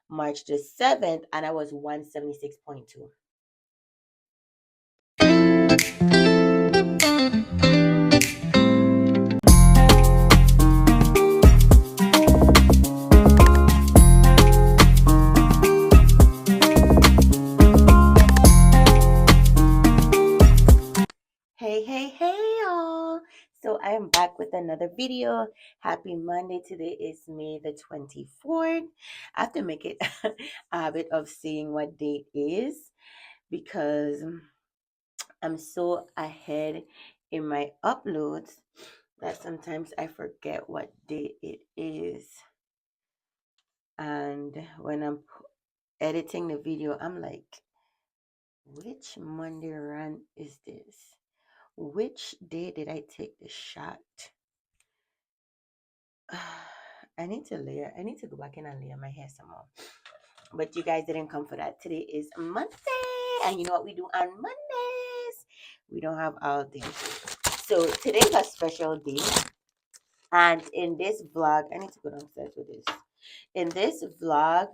March the 7th, and I was 176.2. Hey, hey, hey, y'all. So I am back with another video. Happy Monday. Today is May the 24th. I have to make it a habit of saying what date is because I'm so ahead in my uploads that sometimes I forget what day it is. And when I'm editing the video, I'm like, which Monday run is this? Which day did I take the shot? I need to layer. I need to go back in and layer my hair some more. But you guys didn't come for that. Today is Monday. And you know what we do on Mondays? We don't have all day. So today's a special day. And in this vlog, I need to go downstairs with this. In this vlog,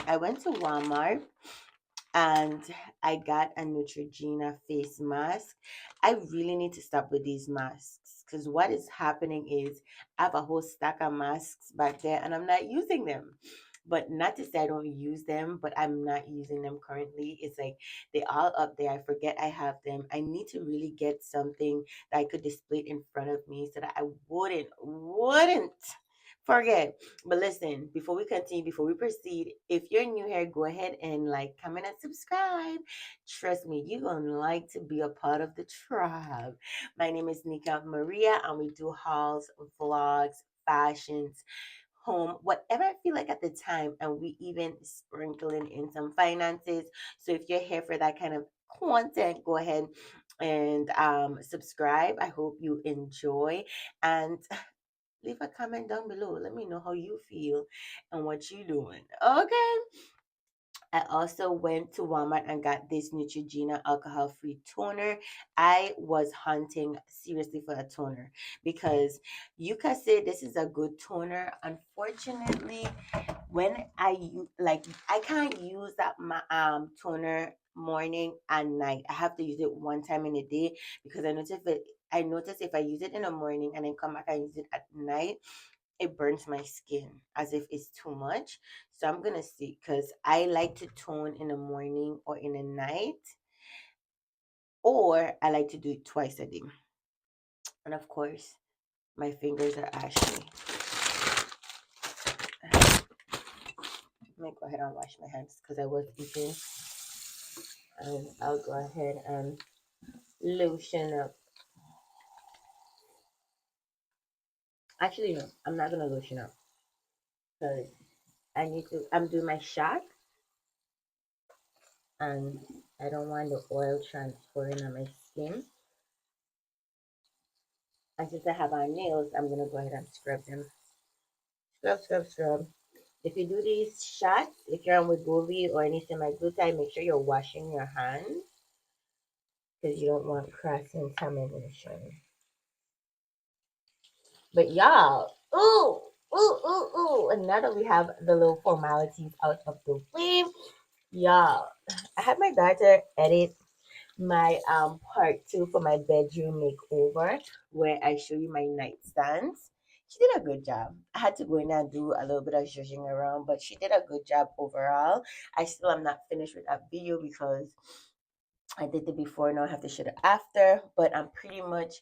I went to Walmart and I got a Neutrogena face mask. I really need to stop with these masks because what is happening is I have a whole stack of masks back there and I'm not using them. But not to say I don't use them, but I'm not using them currently. It's like they all up there. I forget I have them. I need to really get something that I could display in front of me so that I wouldn't forget. But listen, before we continue, before we proceed, if you're new here, go ahead and like, comment, and subscribe. Trust me, you're gonna like to be a part of the tribe. My name is Nika Maria, and we do hauls, vlogs, fashions, home, whatever I feel like at the time, and we even sprinkling in some finances. So if you're here for that kind of content, go ahead and subscribe. I hope you enjoy, and leave a comment down below. Let me know how you feel and what you doing. Okay. I also went to Walmart and got this Neutrogena alcohol-free toner. I was hunting seriously for a toner because you can say this is a good toner. Unfortunately, when I can't use that toner morning and night. I have to use it one time in a day because I notice if I use it in the morning and then come back and use it at night, it burns my skin as if it's too much. So I'm gonna see because I like to tone in the morning or in the night, or I like to do it twice a day. And of course, my fingers are ashy. Let me go ahead and wash my hands because I was eating. And I'll go ahead and lotion up. Actually, no, I'm not gonna lotion up because I'm doing my shot and I don't want the oil transferring on my skin. And since I have on nails, I'm gonna go ahead and scrub them. Scrub, scrub, scrub. If you do these shots, if you're on Wegovy or any semaglutide, make sure you're washing your hands because you don't want cross contamination. But y'all, and now that we have the little formalities out of the way, y'all, I had my daughter edit my part 2 for my bedroom makeover where I show you my nightstands. She did a good job. I had to go in and do a little bit of zhuzhing around, but she did a good job overall. I still am not finished with that video because I did the before, now I have to shoot it after, but I'm pretty much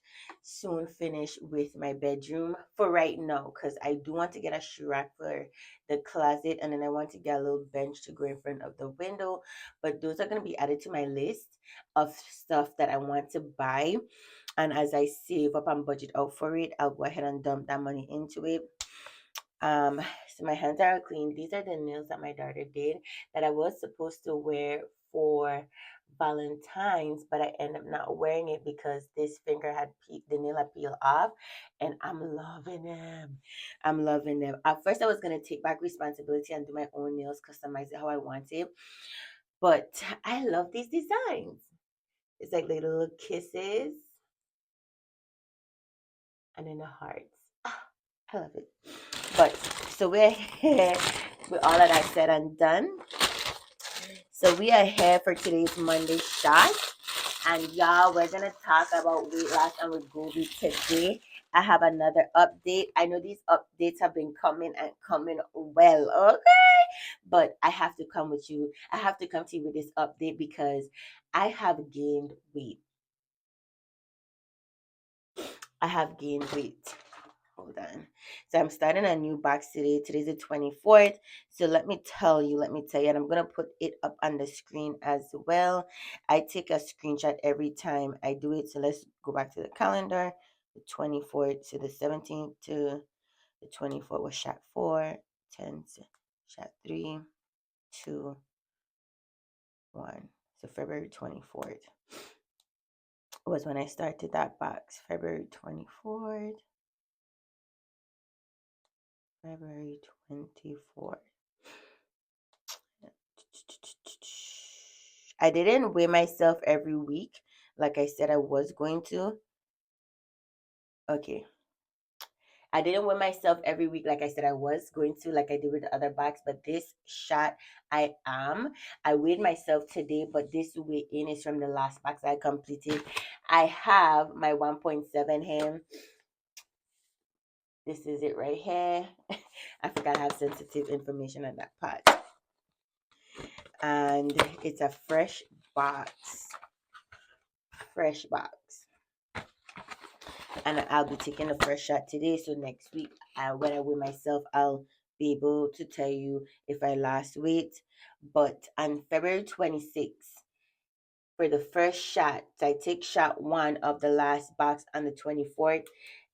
soon finished with my bedroom for right now because I do want to get a shoe rack for the closet and then I want to get a little bench to go in front of the window. But those are going to be added to my list of stuff that I want to buy. And as I save up and budget out for it, I'll go ahead and dump that money into it. So my hands are clean. These are the nails that my daughter did that I was supposed to wear for Valentine's, but I ended up not wearing it because this finger the nail had peeled off, and I'm loving them. I'm loving them. At first, I was gonna take back responsibility and do my own nails, customize it how I want it, but I love these designs. It's like little kisses and then the hearts. Ah, I love it. But so we're here with all of that said and done, so we are here for today's Monday shot. And y'all, we're gonna talk about weight loss and Wegovy today. I have another update. I know these updates have been coming and coming well, okay? But I have to come with you. I have to come to you with this update because I have gained weight. I have gained weight. Hold on. So I'm starting a new box today. Today's the 24th. So let me tell you, and I'm going to put it up on the screen as well. I take a screenshot every time I do it. So let's go back to the calendar. The 24th to the 17th to the 24th was shot 4, 10, shot 3, 2, 1. So February 24th was when I started that box. February 24th. February 24th. I didn't weigh myself every week like I said I was going to. Okay. I didn't weigh myself every week like I said I was going to, like I did with the other box, but this shot I am. I weighed myself today, but this weigh in is from the last box I completed. I have my 1.7 here. This is it right here. I forgot I have sensitive information on that part. And it's a fresh box. Fresh box. And I'll be taking the first shot today. So next week, when I weigh myself, I'll be able to tell you if I lost weight. But on February 26th, for the first shot, so I take shot 1 of the last box on the 24th.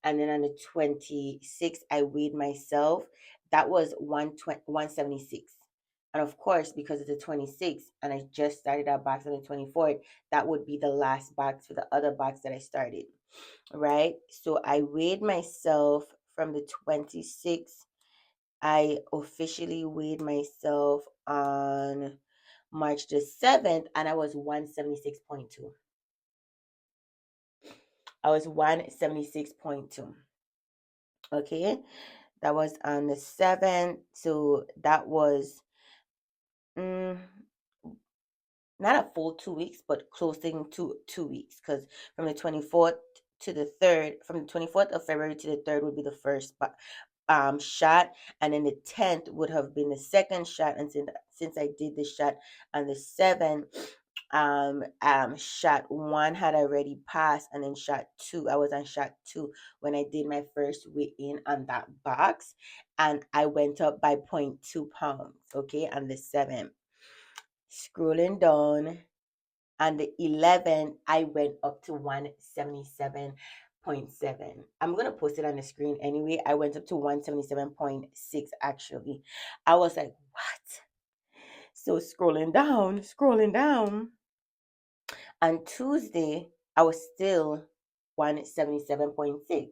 And then on the 26th, I weighed myself. That was 176. And of course, because it's the 26th and I just started that box on the 24th, that would be the last box for the other box that I started. Right? So I weighed myself from the 26th. I officially weighed myself on March the 7th and I was 176.2. I was 176.2. Okay? That was on the 7th. So that was not a full 2 weeks, but close to 2 weeks. Because from the 24th to the 3rd, from the 24th of February to the 3rd would be the first shot, and then the 10th would have been the second shot. And since I did the shot on the 7th, shot 1 had already passed, and then shot 2, I was on shot 2 when I did my first weigh in on that box, and I went up by 0.2 pounds. Okay, on the 7th. Scrolling down, on the 11th, I went up to 177.7. I'm going to post it on the screen anyway. I went up to 177.6 actually. I was like, what? So scrolling down. On Tuesday, I was still 177.6.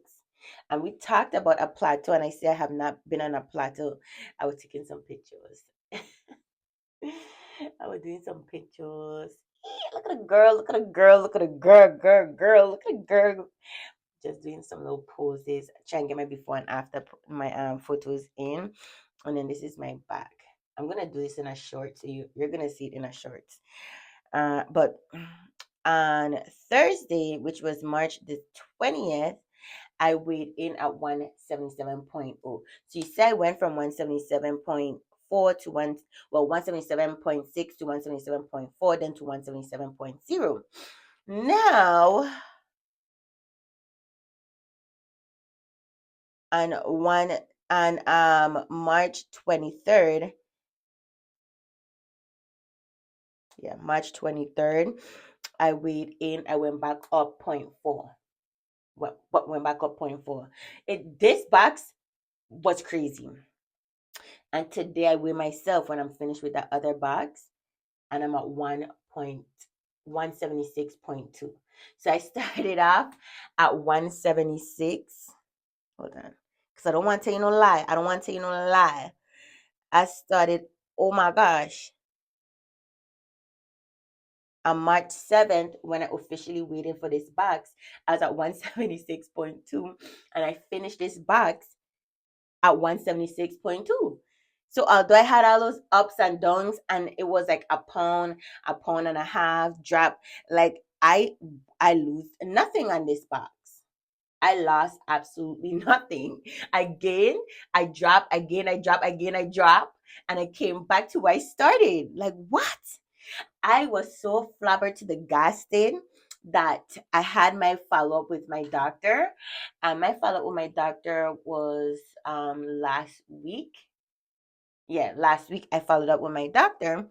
And we talked about a plateau, and I said I have not been on a plateau. I was taking some pictures. I was doing some pictures. Look at a girl, look at a girl, look at a girl, look at a girl. Just doing some little poses, trying to get my before and after my photos in. And then this is my back. I'm gonna do this in a short, so you're gonna see it in a short. But on Thursday, which was March the 20th, I weighed in at 177.0. So you see, I went from 177.4 to 177.6 to 177.4, then to 177.0. Now, on March 23rd, March 23rd, I weighed in, I went back up 0.4. Went back up 0.4. This box was crazy. And today I weigh myself when I'm finished with that other box, and I'm at 176.2. So I started off at 176. Hold on. Because I don't want to tell you no lie. I started, oh my gosh, on March 7th, when I officially waited for this box, I was at 176.2. And I finished this box at 176.2. So although I had all those ups and downs, and it was like a pound and a half drop, like I lose nothing on this box. I lost absolutely nothing. I gain, I drop, I gain, I drop, I gain, I drop, and I came back to where I started. Like what? I was so flabbergasted that I had my follow up with my doctor, and my follow up with my doctor was last week. Yeah, last week I followed up with my doctor,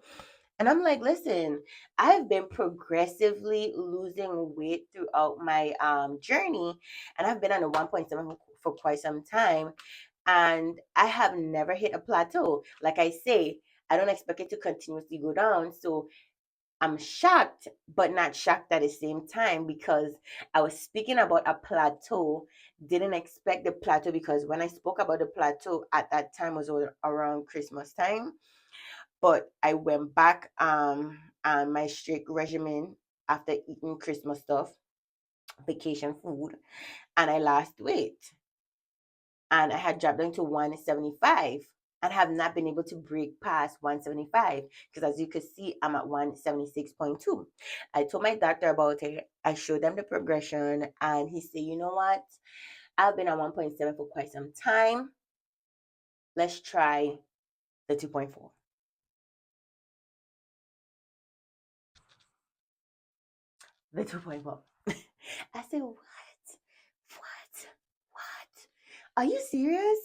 and I'm like, listen, I've been progressively losing weight throughout my journey, and I've been on a 1.7 for quite some time, and I have never hit a plateau. Like I say, I don't expect it to continuously go down. So I'm shocked, but not shocked at the same time, because I was speaking about a plateau, didn't expect the plateau, because when I spoke about the plateau at that time was around Christmas time. But I went back on my strict regimen after eating Christmas stuff, vacation food, and I lost weight. And I had dropped down to 175 and have not been able to break past 175, because as you can see, I'm at 176.2. I told my doctor about it. I showed them the progression, and he said, you know what? I've been at 1.7 for quite some time. Let's try the 2.4. The 2.4. I said, what? What? Are you serious?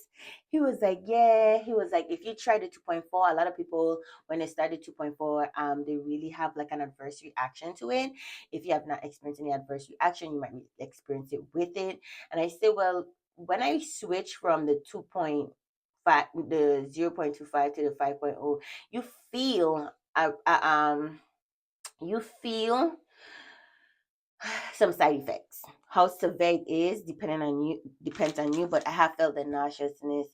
He was like, yeah. He was like, if you try the 2.4, a lot of people, when they started 2.4, they really have like an adverse reaction to it. If you have not experienced any adverse reaction, you might experience it with it. And I said, well, when I switch from the 2.5, the 0.25 to the 5.0, you feel, you feel some side effects. How severe it is depending on you depends on you, but I have felt the nauseousness.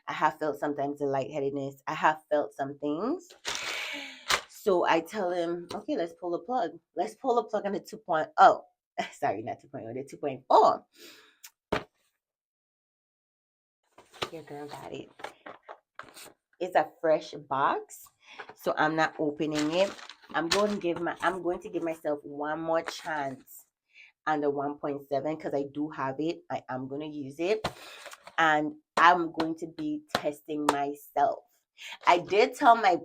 I have felt sometimes the lightheadedness. I have felt some things. So I tell him, okay, let's pull the plug. Let's pull the plug on the 2.0. Sorry, not 2.0, the 2.4. Your girl got it. It's a fresh box, so I'm not opening it. I'm going to give myself one more chance and the 1.7, because I do have it. I am going to use it, and I'm going to be testing myself. I did tell my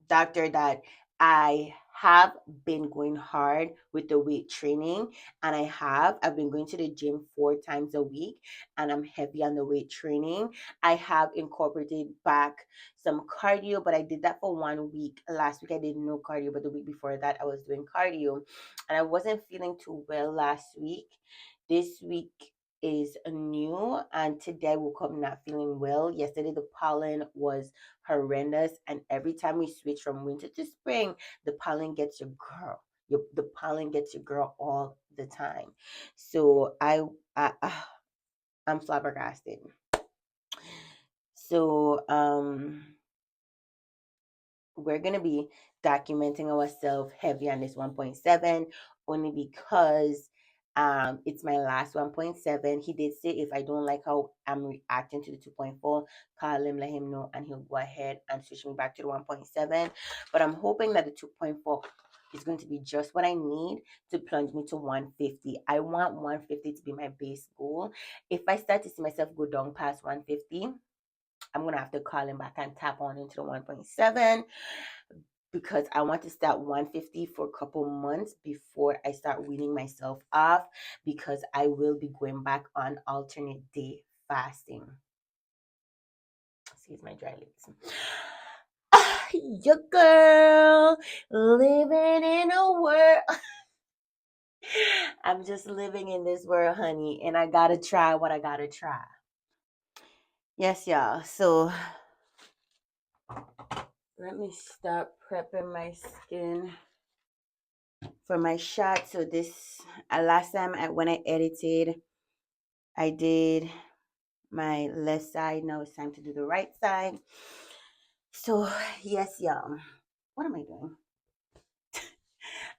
doctor that I have been going hard with the weight training, and I've been going to the gym 4 times a week, and I'm heavy on the weight training. I have incorporated back some cardio, but I did that for 1 week. Last week I did no cardio, but the week before that I was doing cardio, and I wasn't feeling too well last week. This week is new, and today I woke up not feeling well. Yesterday the pollen was horrendous, and every time we switch from winter to spring, the pollen gets your girl. The pollen gets your girl all the time. So I'm flabbergasted. So we're going to be documenting ourselves heavy on this 1.7, only because it's my last 1.7. He did say if I don't like how I'm reacting to the 2.4, call him, let him know, and he'll go ahead and switch me back to the 1.7. But I'm hoping that the 2.4 is going to be just what I need to plunge me to 150. I want 150 to be my base goal. If I start to see myself go down past 150, I'm gonna have to call him back and tap on into the 1.7, because I want to start 150 for a couple months before I start weaning myself off, because I will be going back on alternate day fasting. Excuse my dry lips. Your girl living in a world. I'm just living in this world, honey, and I gotta try what I gotta try. Yes, y'all. So let me start prepping my skin for my shot. So this last time when I edited, I did my left side. Now it's time to do the right side. So yes, y'all. What am I doing?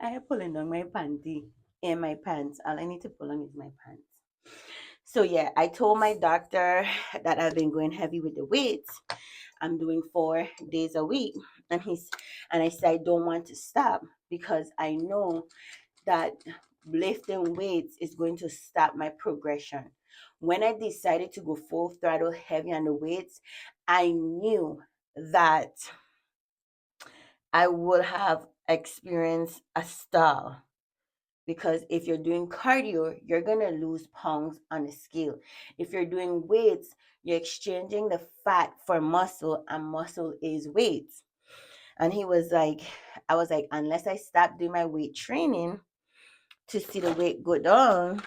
I am pulling down my panty and my pants. All I need to pull on is my pants. So yeah, I told my doctor that I've been going heavy with the weights. I'm doing 4 days a week. And I said I don't want to stop because I know that lifting weights is going to stop my progression. When I decided to go full throttle heavy on the weights, I knew that I would have experienced a stall, because if you're doing cardio, you're going to lose pounds on the scale. If you're doing weights, you're exchanging the fat for muscle, and muscle is weight. And he was like, I was like, unless I stop doing my weight training to see the weight go down,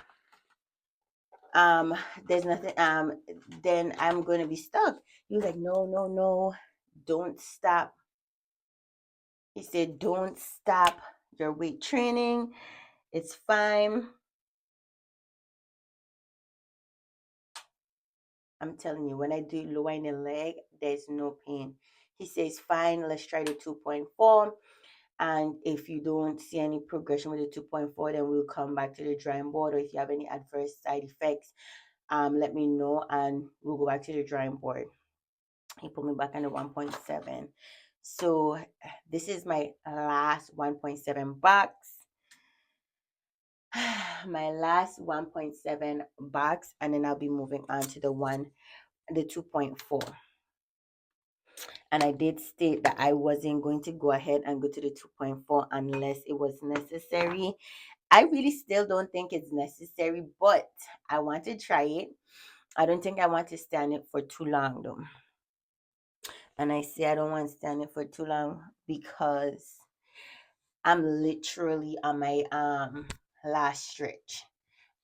um, there's nothing, then I'm going to be stuck. He was like, no, no, no, don't stop. He said, don't stop your weight training. It's fine. I'm telling you, when I do lower in the leg, there's no pain. He says, fine, let's try the 2.4. And if you don't see any progression with the 2.4, then we'll come back to the drawing board. Or if you have any adverse side effects, let me know and we'll go back to the drawing board. He put me back on the 1.7. So this is my last 1.7 box. My last 1.7 box, and then I'll be moving on to the 2.4. And I did state that I wasn't going to go ahead and go to the 2.4 unless it was necessary. I really still don't think it's necessary, but I want to try it. I don't think I want to stand it for too long though. And I say I don't want to stand it for too long because I'm literally on my last stretch.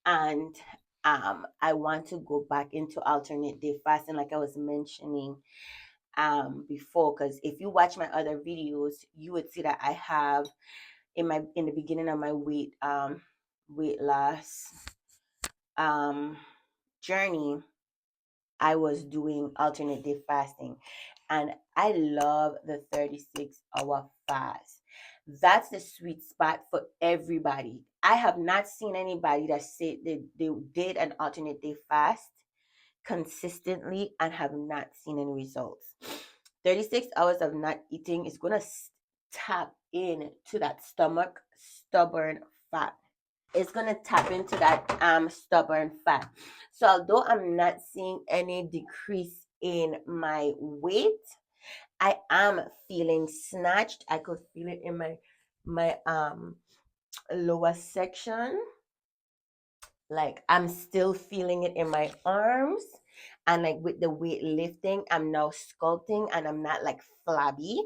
And I want to go back into alternate day fasting like I was mentioning before, because if you watch my other videos, you would see that I have in the beginning of my weight loss journey, I was doing alternate day fasting, and I love the 36-hour fast. That's the sweet spot for everybody. I have not seen anybody that said they did an alternate day fast consistently and have not seen any results. 36 hours of not eating is going to tap into that stomach stubborn fat. It's going to tap into that stubborn fat. So although I'm not seeing any decrease in my weight, I am feeling snatched. I could feel it in my lower section. Like I'm still feeling it in my arms, and like with the weight lifting, I'm now sculpting and I'm not like flabby.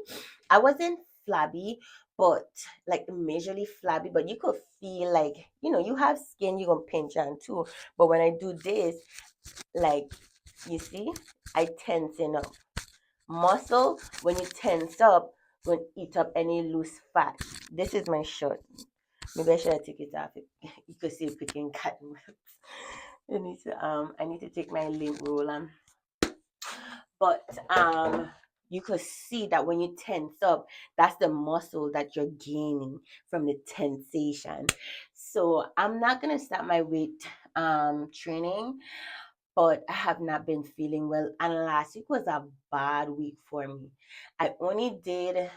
I wasn't flabby, but like majorly flabby, but you could feel like, you have skin you can pinch on too. But when I do this, like, you see, I tensing up. Muscle, when you tense up, going to eat up any loose fat. This is my shirt. Maybe I should take it off. You could see it picking cotton. I need to take my lint roller. But you could see that when you tense up, that's the muscle that you're gaining from the tensation. So I'm not gonna stop my weight training, but I have not been feeling well. And last week was a bad week for me. I only did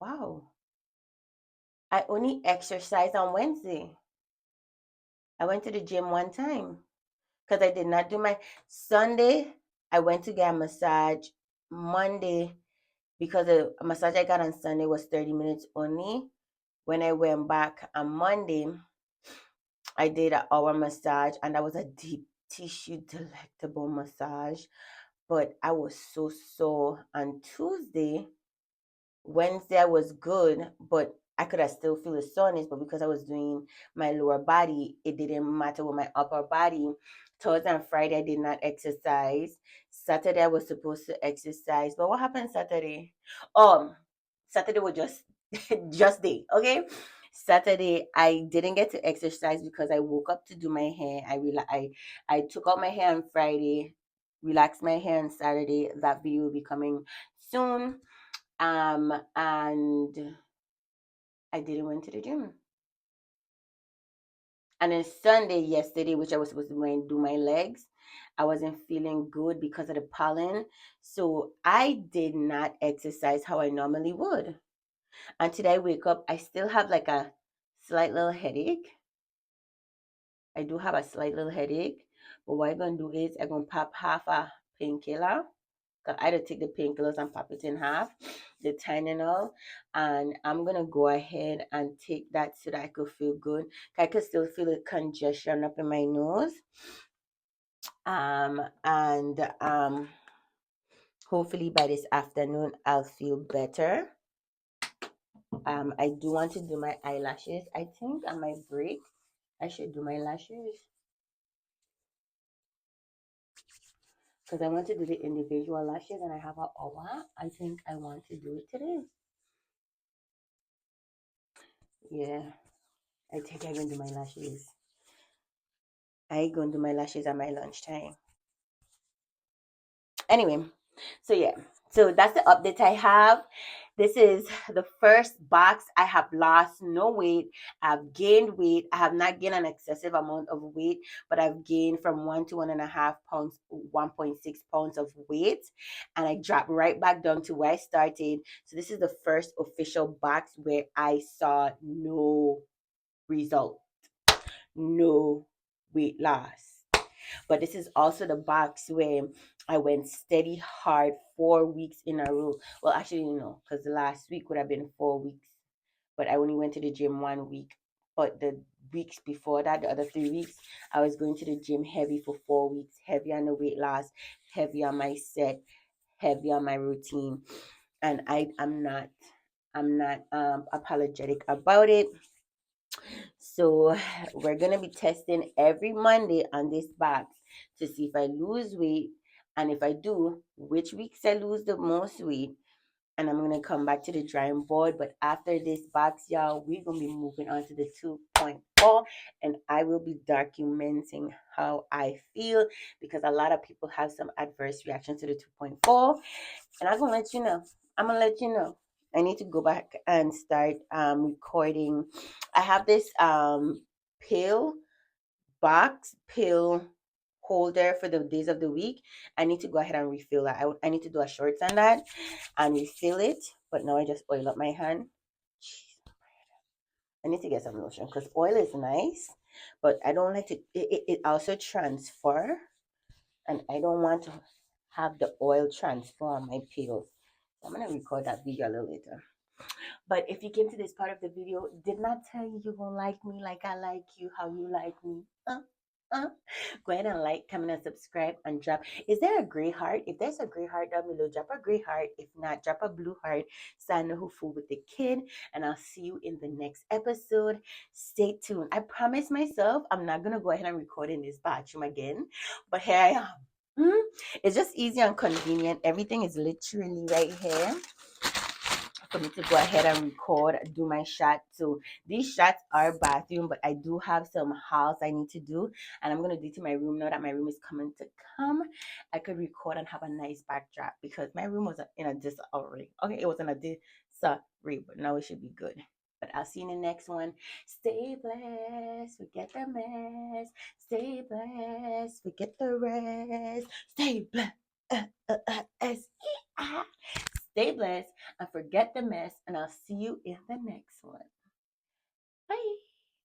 wow. I only exercised on Wednesday. I went to the gym one time because I did not do my Sunday. I went to get a massage. Monday, because the massage I got on Sunday was 30 minutes only. When I went back on Monday, I did an hour massage, and that was a deep tissue delectable massage. But I was so sore on Tuesday. Wednesday I was good, but I could have still feel the soreness, but because I was doing my lower body, it didn't matter with my upper body. Thursday and Friday I did not exercise. Saturday I was supposed to exercise, but what happened Saturday? Saturday was just just day, okay? Saturday I didn't get to exercise because I woke up to do my hair. I took out my hair on Friday, relaxed my hair on Saturday. That video will be coming soon. And I didn't went to the gym. And then Sunday, yesterday, which I was supposed to go and do my legs, I wasn't feeling good because of the pollen. So I did not exercise how I normally would. And today I wake up, I still have like a slight little headache. I do have a slight little headache. But what I'm going to do is I'm going to pop half a painkiller. I either take the painkillers and pop it in half, the Tylenol, and I'm gonna go ahead and take that so that I could feel good. I could still feel the congestion up in my nose. And hopefully by this afternoon I'll feel better. I do want to do my eyelashes. I think on my break I should do my lashes because I want to do the individual lashes and I have an hour. I think I want to do it today. Yeah, I think I'm gonna do my lashes. I gonna do my lashes at my lunchtime. Anyway, so yeah, so that's the update I have. This is the first box. I have lost no weight. I've gained weight. I have not gained an excessive amount of weight, but I've gained from 1 to 1.5 pounds, 1.6 pounds of weight, and I dropped right back down to where I started. So this is the first official box where I saw no result, no weight loss. But this is also the box where I went steady hard 4 weeks in a row. Well, actually, no, because the last week would have been 4 weeks, but I only went to the gym 1 week. But the weeks before that, the other 3 weeks, I was going to the gym heavy for 4 weeks, heavy on the weight loss, heavy on my set, heavy on my routine. And I'm not apologetic about it. So we're gonna be testing every Monday on this box to see if I lose weight, and if I do, which weeks I lose the most weight. And I'm gonna come back to the drawing board. But after this box, y'all, we're gonna be moving on to the 2.4, and I will be documenting how I feel because a lot of people have some adverse reaction to the 2.4, and I'm gonna let you know. I'm gonna let you know. I need to go back and start recording. I have this pill pill holder for the days of the week. I need to go ahead and refill that. I need to do a shorts on that and refill it. But now I just oil up my hand. Jeez. I need to get some lotion because oil is nice, but I don't like to. It also transfer, and I don't want to have the oil transfer on my pills. I'm gonna record that video a little later. But if you came to this part of the video, did not tell you you gonna like me like I like you, how you like me. Uh. Go ahead and like, comment, and subscribe, and drop. Is there a gray heart? If there's a gray heart down below, drop a gray heart. If not, drop a blue heart so I know who fooled with the kid. And I'll see you in the next episode. Stay tuned. I promise myself I'm not gonna go ahead and record in this bathroom again. But here I am. It's just easy and convenient. Everything is literally right here for me to go ahead and record, do my shot. So these shots are bathroom, but I do have some hauls I need to do, and I'm gonna do to my room now that my room is coming to come. I could record and have a nice backdrop because my room was in a disarray. Okay, it was in a disarray, but now it should be good. But I'll see you in the next one. Stay blessed, forget the mess. Stay blessed, forget the rest. Stay blessed. Stay blessed and forget the mess, and I'll see you in the next one. Bye.